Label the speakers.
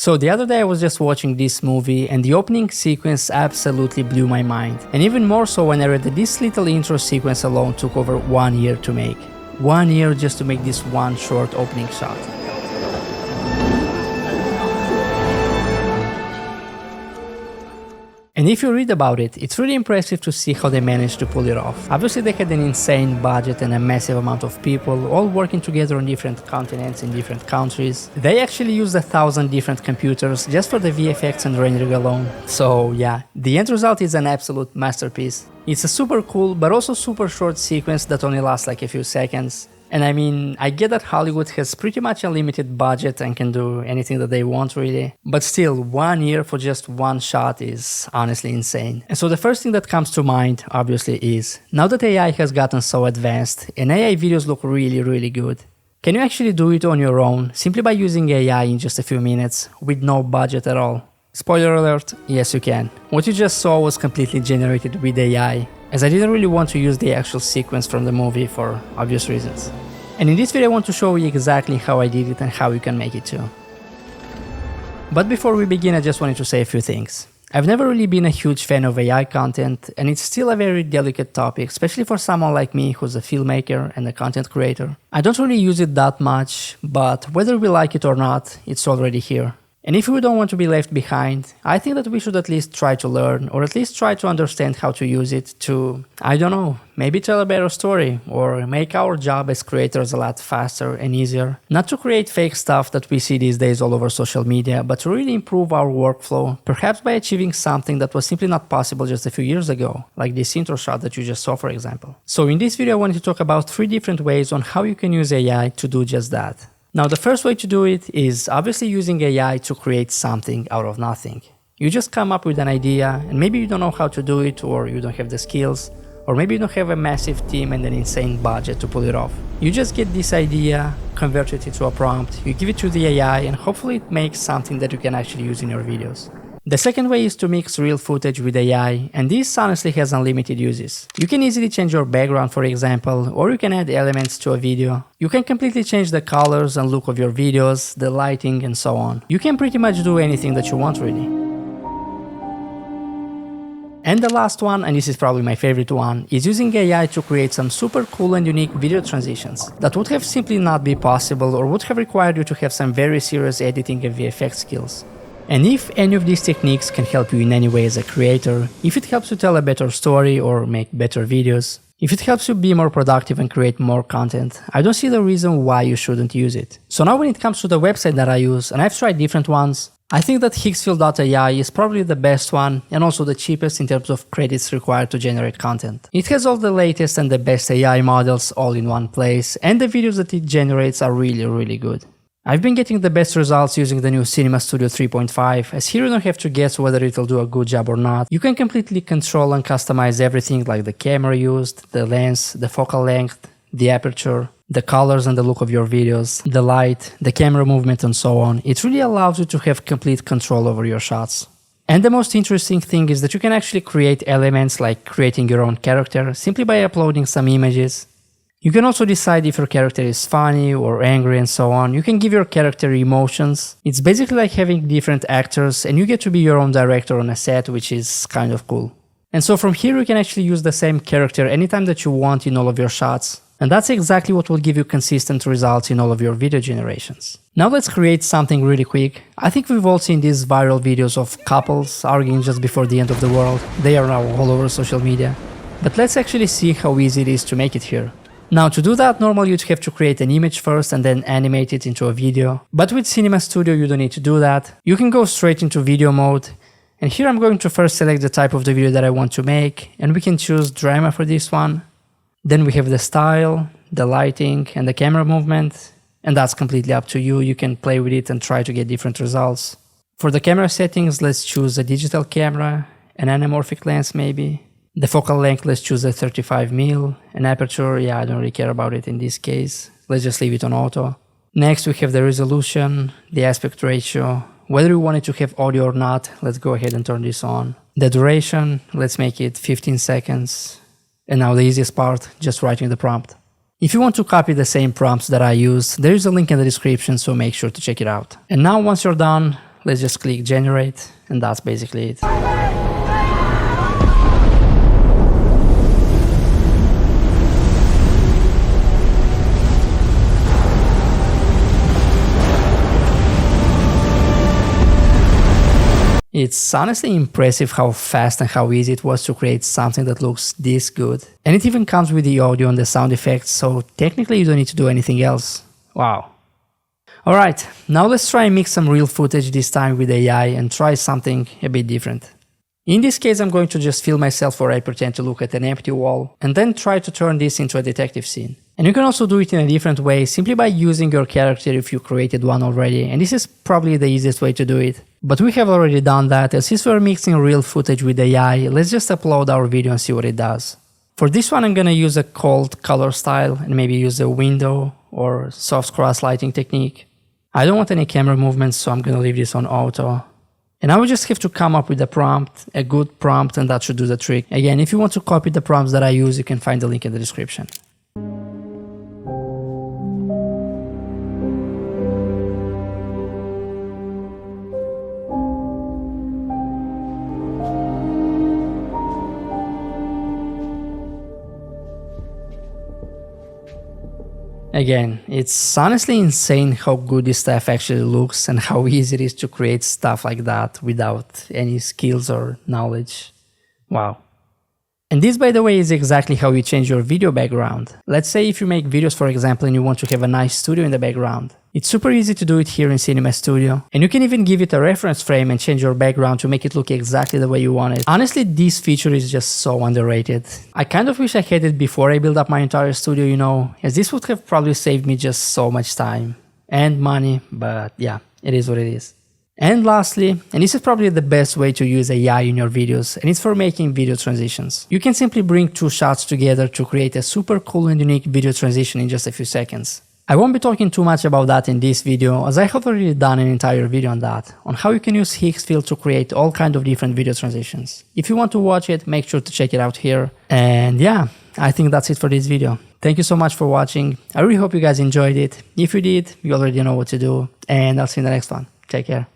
Speaker 1: So the other day I was just watching this movie and the opening sequence absolutely blew my mind. And even more so when I read that this little intro sequence alone took over 1 year to make. 1 year just to make this one short opening shot. And if you read about it, it's really impressive to see how they managed to pull it off. Obviously they had an insane budget and a massive amount of people, all working together on different continents in different countries. They actually used 1,000 different computers just for the VFX and rendering alone. So yeah, the end result is an absolute masterpiece. It's a super cool but also super short sequence that only lasts like a few seconds. And I mean, I get that Hollywood has pretty much unlimited budget and can do anything that they want really, but still 1 year for just one shot is honestly insane. And so the first thing that comes to mind obviously is, now that AI has gotten so advanced and AI videos look really good, can you actually do it on your own simply by using AI in just a few minutes with no budget at all? Spoiler alert, yes you can. What you just saw was completely generated with AI, as I didn't really want to use the actual sequence from the movie for obvious reasons. And in this video I want to show you exactly how I did it and how you can make it too. But before we begin, I just wanted to say a few things. I've never really been a huge fan of AI content, and it's still a very delicate topic, especially for someone like me who's a filmmaker and a content creator. I don't really use it that much, but whether we like it or not, it's already here. And if we don't want to be left behind, I think that we should at least try to learn, or at least try to understand how to use it to, I don't know, maybe tell a better story, or make our job as creators a lot faster and easier. Not to create fake stuff that we see these days all over social media, but to really improve our workflow, perhaps by achieving something that was simply not possible just a few years ago, like this intro shot that you just saw for example. So in this video I wanted to talk about 3 different ways on how you can use AI to do just that. Now the first way to do it is obviously using AI to create something out of nothing. You just come up with an idea and maybe you don't know how to do it, or you don't have the skills, or maybe you don't have a massive team and an insane budget to pull it off. You just get this idea, convert it into a prompt, you give it to the AI, and hopefully it makes something that you can actually use in your videos. The second way is to mix real footage with AI, and this honestly has unlimited uses. You can easily change your background for example, or you can add elements to a video. You can completely change the colors and look of your videos, the lighting and so on. You can pretty much do anything that you want really. And the last one, and this is probably my favorite one, is using AI to create some super cool and unique video transitions that would have simply not be possible or would have required you to have some very serious editing and VFX skills. And if any of these techniques can help you in any way as a creator, if it helps you tell a better story or make better videos, if it helps you be more productive and create more content, I don't see the reason why you shouldn't use it. So now when it comes to the website that I use, and I've tried different ones, I think that Hicksfield.ai is probably the best one and also the cheapest in terms of credits required to generate content. It has all the latest and the best AI models all in one place, and the videos that it generates are really good. I've been getting the best results using the new Cinema Studio 3.5, as here you don't have to guess whether it'll do a good job or not. You can completely control and customize everything like the camera used, the lens, the focal length, the aperture, the colors and the look of your videos, the light, the camera movement and so on. It really allows you to have complete control over your shots. And the most interesting thing is that you can actually create elements like creating your own character simply by uploading some images. You can also decide if your character is funny or angry and so on. You can give your character emotions. It's basically like having different actors and you get to be your own director on a set, which is kind of cool. And so from here you can actually use the same character anytime that you want in all of your shots. And that's exactly what will give you consistent results in all of your video generations. Now let's create something really quick. I think we've all seen these viral videos of couples arguing just before the end of the world. They are now all over social media. But let's actually see how easy it is to make it here. Now to do that, normally you'd have to create an image first and then animate it into a video. But with Cinema Studio you don't need to do that. You can go straight into video mode. And here I'm going to first select the type of the video that I want to make, and we can choose drama for this one. Then we have the style, the lighting and the camera movement, and that's completely up to you. You can play with it and try to get different results. For the camera settings, let's choose a digital camera, an anamorphic lens maybe. The focal length, let's choose a 35mm. An aperture, yeah, I don't really care about it in this case. Let's just leave it on auto. Next we have the resolution, the aspect ratio. Whether you want it to have audio or not, let's go ahead and turn this on. The duration, let's make it 15 seconds. And now the easiest part, just writing the prompt. If you want to copy the same prompts that I use, there is a link in the description, so make sure to check it out. And now once you're done, let's just click generate, and that's basically it. It's honestly impressive how fast and how easy it was to create something that looks this good. And it even comes with the audio and the sound effects, so technically you don't need to do anything else. Wow. Alright, now let's try and mix some real footage, this time with AI, and try something a bit different. In this case, I'm going to just film myself where I pretend to look at an empty wall, and then try to turn this into a detective scene. And you can also do it in a different way, simply by using your character if you created one already, and this is probably the easiest way to do it. But we have already done that, and since we're mixing real footage with AI, let's just upload our video and see what it does. For this one, I'm gonna use a cold color style, and maybe use a window or soft cross lighting technique. I don't want any camera movements, so I'm gonna leave this on auto. And I will just have to come up with a prompt, a good prompt, and that should do the trick. Again, if you want to copy the prompts that I use, you can find the link in the description. Again, it's honestly insane how good this stuff actually looks and how easy it is to create stuff like that without any skills or knowledge. Wow. And this, by the way, is exactly how you change your video background. Let's say if you make videos, for example, and you want to have a nice studio in the background. It's super easy to do it here in Cinema Studio. And you can even give it a reference frame and change your background to make it look exactly the way you want it. Honestly, this feature is just so underrated. I kind of wish I had it before I built up my entire studio, you know, as this would have probably saved me just so much time and money, but yeah, it is what it is. And lastly, and this is probably the best way to use AI in your videos, and it's for making video transitions. You can simply bring two shots together to create a super cool and unique video transition in just a few seconds. I won't be talking too much about that in this video, as I have already done an entire video on that, on how you can use Higgsfield to create all kinds of different video transitions. If you want to watch it, make sure to check it out here. And yeah, I think that's it for this video. Thank you so much for watching. I really hope you guys enjoyed it. If you did, you already know what to do, and I'll see you in the next one. Take care.